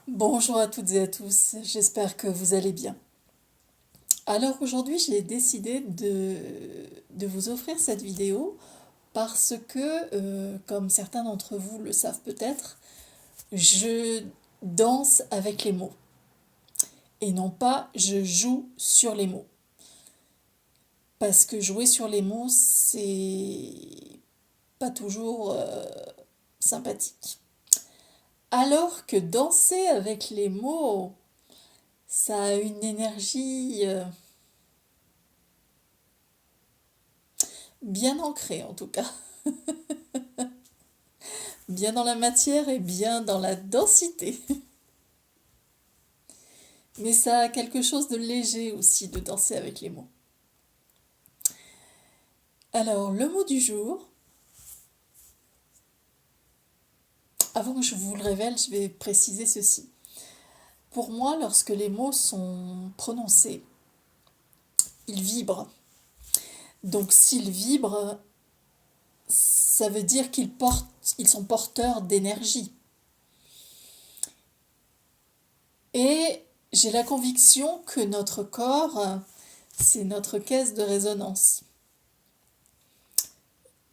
Bonjour à toutes et à tous, j'espère que vous allez bien. Alors aujourd'hui j'ai décidé de vous offrir cette vidéo parce que, comme certains d'entre vous le savent peut-être, je danse avec les mots et non pas je joue sur les mots. Parce que jouer sur les mots c'est pas toujours sympathique. Alors que danser avec les mots, ça a une énergie bien ancrée en tout cas, bien dans la matière et bien dans la densité. Mais ça a quelque chose de léger aussi de danser avec les mots. Alors, le mot du jour, avant que je vous le révèle, je vais préciser ceci. Pour moi, lorsque les mots sont prononcés, ils vibrent. Donc s'ils vibrent, ça veut dire ils sont porteurs d'énergie. Et j'ai la conviction que notre corps, c'est notre caisse de résonance,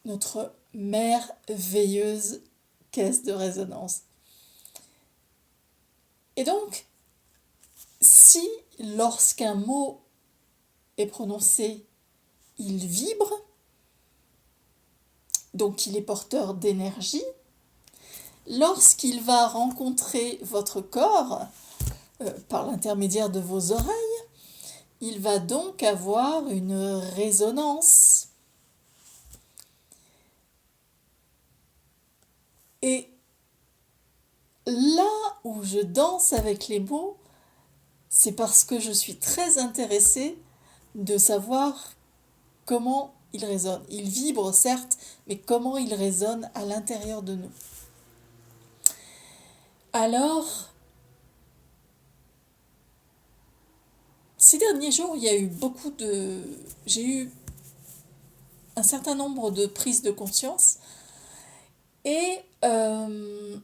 notre merveilleuse caisse de résonance. Et donc, si lorsqu'un mot est prononcé, il vibre, donc il est porteur d'énergie, lorsqu'il va rencontrer votre corps, par l'intermédiaire de vos oreilles, il va donc avoir une résonance. Et là où je danse avec les mots, c'est parce que je suis très intéressée de savoir comment ils résonnent. Ils vibrent certes, mais comment ils résonnent à l'intérieur de nous. Alors, ces derniers jours, il y a eu j'ai eu un certain nombre de prises de conscience et, euh,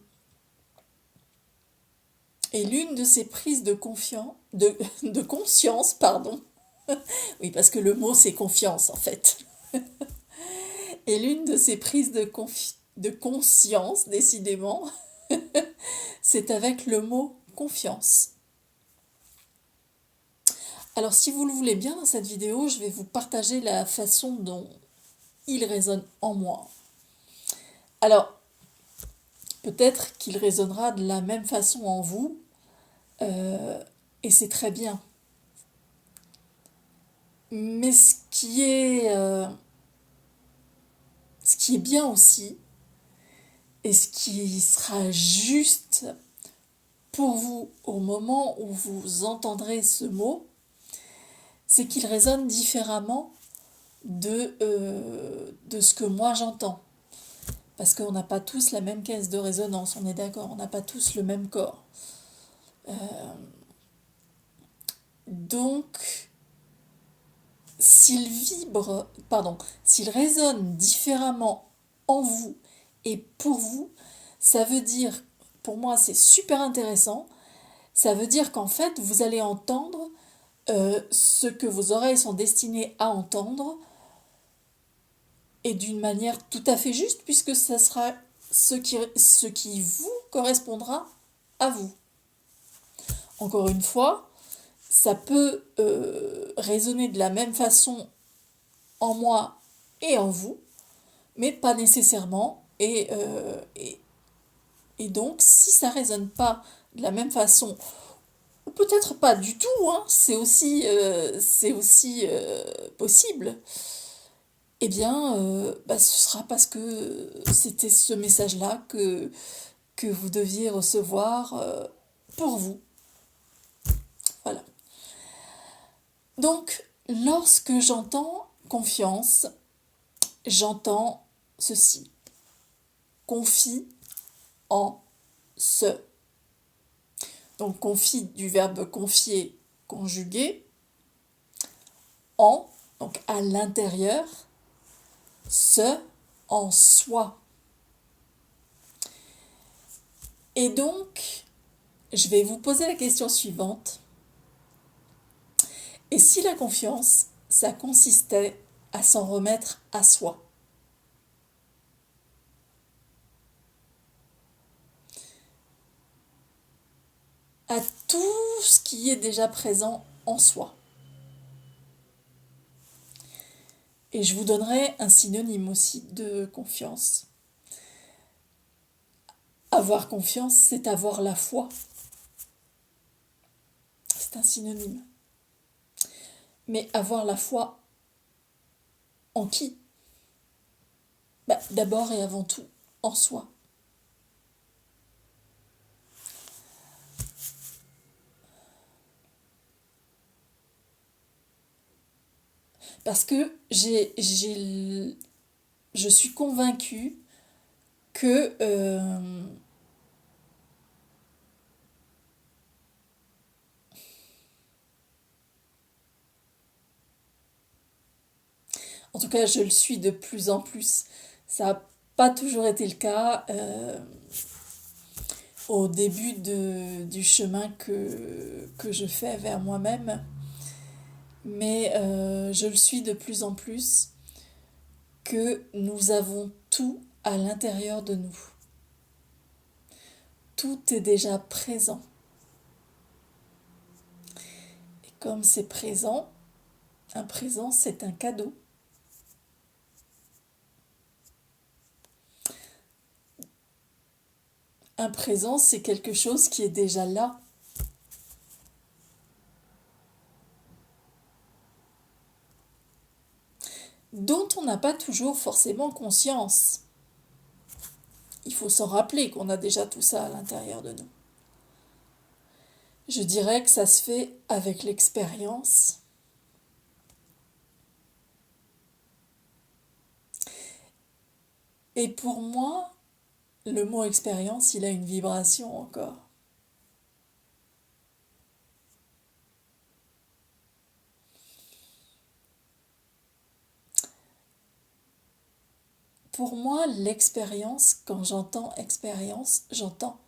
et l'une de ces prises de conscience, pardon, oui, parce que le mot c'est confiance en fait, et l'une de ces prises de conscience, décidément, c'est avec le mot confiance. Alors si vous le voulez bien dans cette vidéo, je vais vous partager la façon dont il résonne en moi. Alors, peut-être qu'il résonnera de la même façon en vous, et c'est très bien. Mais ce qui est bien aussi, et ce qui sera juste pour vous au moment où vous entendrez ce mot, c'est qu'il résonne différemment de ce que moi j'entends. Parce qu'on n'a pas tous la même caisse de résonance, on est d'accord, on n'a pas tous le même corps. Donc, s'il résonne différemment en vous et pour vous, ça veut dire, pour moi c'est super intéressant, ça veut dire qu'en fait vous allez entendre ce que vos oreilles sont destinées à entendre et d'une manière tout à fait juste puisque ça sera ce qui vous correspondra à vous. Encore une fois, ça peut résonner de la même façon en moi et en vous, mais pas nécessairement. Et donc, si ça résonne pas de la même façon, ou peut-être pas du tout, hein, c'est aussi possible, eh bien, ce sera parce que c'était ce message-là que vous deviez recevoir pour vous. Voilà. Donc, lorsque j'entends confiance, j'entends ceci. Confie en ce. Donc, confie du verbe confier conjugué en, donc à l'intérieur, ce en soi. Et donc, je vais vous poser la question suivante. Et si la confiance, ça consistait à s'en remettre à soi, à tout ce qui est déjà présent en soi? Et je vous donnerai un synonyme aussi de confiance. Avoir confiance, c'est avoir la foi. C'est un synonyme. Mais avoir la foi en qui? D'abord et avant tout, en soi. Parce que je suis convaincue que en tout cas, je le suis de plus en plus. Ça n'a pas toujours été le cas au début du chemin que je fais vers moi-même. Mais je le suis de plus en plus que nous avons tout à l'intérieur de nous. Tout est déjà présent. Et comme c'est présent, un présent, c'est un cadeau. Un présent, c'est quelque chose qui est déjà là. Dont on n'a pas toujours forcément conscience. Il faut s'en rappeler qu'on a déjà tout ça à l'intérieur de nous. Je dirais que ça se fait avec l'expérience. Et pour moi, le mot expérience, il a une vibration encore. Pour moi, l'expérience, quand j'entends expérience, j'entends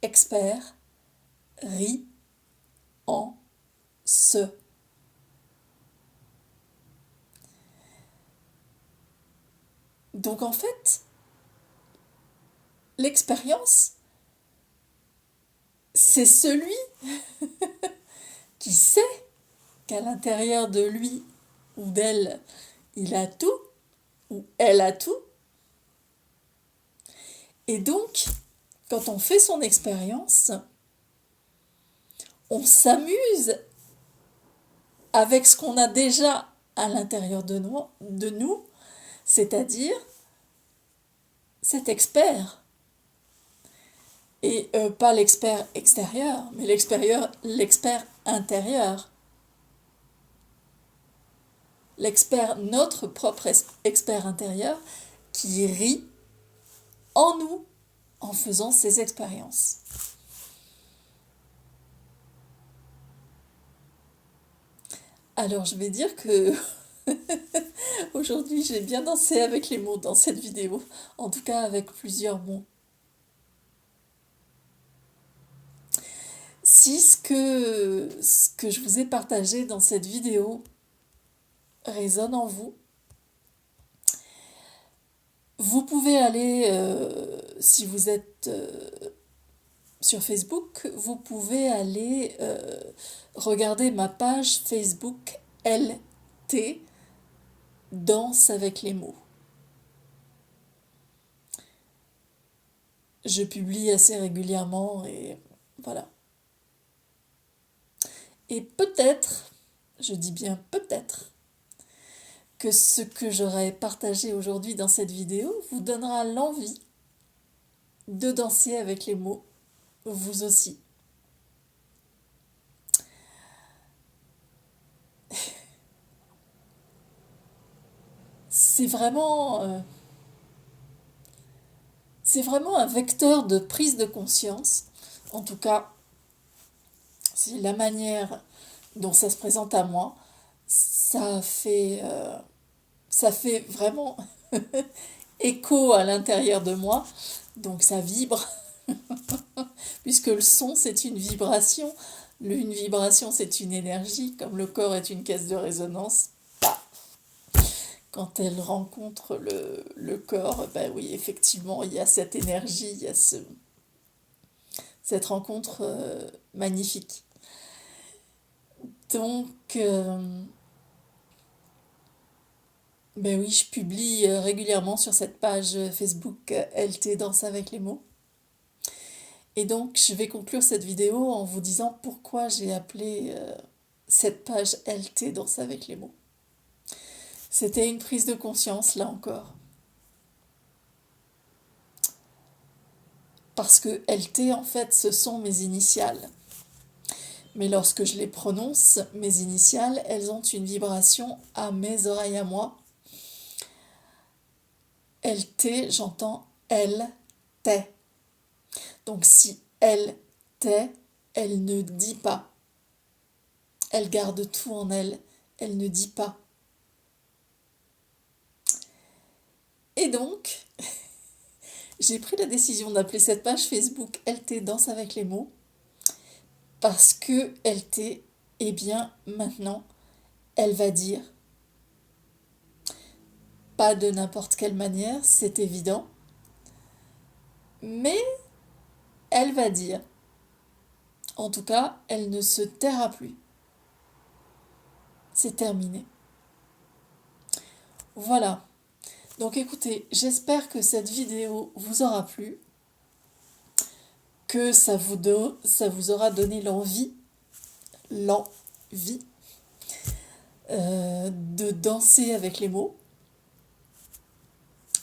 expert, ri, en, ce. Donc en fait, l'expérience, c'est celui qui sait qu'à l'intérieur de lui ou d'elle, il a tout, ou elle a tout. Et donc, quand on fait son expérience, on s'amuse avec ce qu'on a déjà à l'intérieur de nous, c'est-à-dire cet expert. Et pas l'expert extérieur, mais l'expert intérieur. L'expert, notre propre expert intérieur, qui rit en nous en faisant ces expériences. Alors je vais dire que aujourd'hui j'ai bien dansé avec les mots dans cette vidéo, en tout cas avec plusieurs mots. Si ce que je vous ai partagé dans cette vidéo résonne en vous, vous pouvez aller, si vous êtes sur Facebook, vous pouvez aller regarder ma page Facebook LT, Danse avec les mots. Je publie assez régulièrement et voilà. Et peut-être, je dis bien peut-être, que ce que j'aurais partagé aujourd'hui dans cette vidéo vous donnera l'envie de danser avec les mots, vous aussi. C'est vraiment, c'est vraiment un vecteur de prise de conscience. En tout cas, c'est la manière dont ça se présente à moi. Ça fait vraiment écho à l'intérieur de moi. Donc ça vibre, puisque le son, c'est une vibration. Une vibration, c'est une énergie, comme le corps est une caisse de résonance. Quand elle rencontre le corps, ben oui, effectivement, il y a cette énergie, il y a cette rencontre magnifique. Donc, ben oui, je publie régulièrement sur cette page Facebook LT Danse avec les mots. Et donc, je vais conclure cette vidéo en vous disant pourquoi j'ai appelé cette page LT Danse avec les mots. C'était une prise de conscience, là encore. Parce que LT, en fait, ce sont mes initiales. Mais lorsque je les prononce, mes initiales, elles ont une vibration à mes oreilles à moi. LT, j'entends elle, t'es. Donc si elle, t'es, elle ne dit pas. Elle garde tout en elle, elle ne dit pas. Et donc, j'ai pris la décision d'appeler cette page Facebook LT Danse avec les mots, parce que LT, eh bien, maintenant, elle va dire, pas de n'importe quelle manière, c'est évident, mais elle va dire. En tout cas, elle ne se taira plus. C'est terminé. Voilà. Donc écoutez, j'espère que cette vidéo vous aura plu, que ça vous aura donné l'envie de danser avec les mots,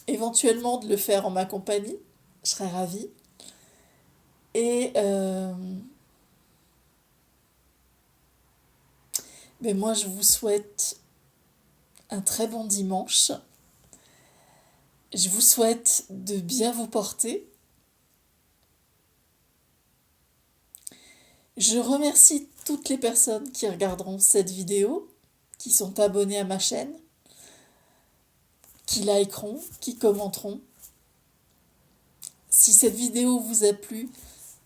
éventuellement de le faire en ma compagnie, je serais ravie. Et mais moi je vous souhaite un très bon dimanche. Je vous souhaite de bien vous porter. Je remercie toutes les personnes qui regarderont cette vidéo, qui sont abonnées à ma chaîne, qui likeront, qui commenteront. Si cette vidéo vous a plu,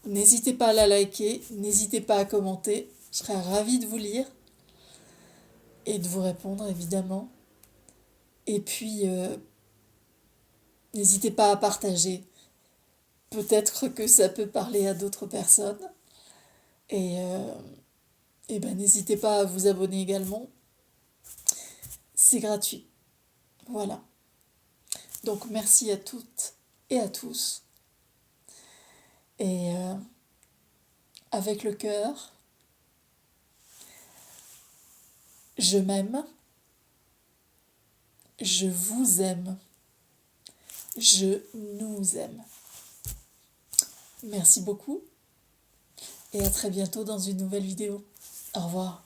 n'hésitez pas à la liker, n'hésitez pas à commenter. Je serai ravie de vous lire et de vous répondre, évidemment. Et puis, n'hésitez pas à partager. Peut-être que ça peut parler à d'autres personnes. Et ben, n'hésitez pas à vous abonner également. C'est gratuit. Voilà. Donc, merci à toutes et à tous. Et avec le cœur, je m'aime, je vous aime, je nous aime. Merci beaucoup et à très bientôt dans une nouvelle vidéo. Au revoir.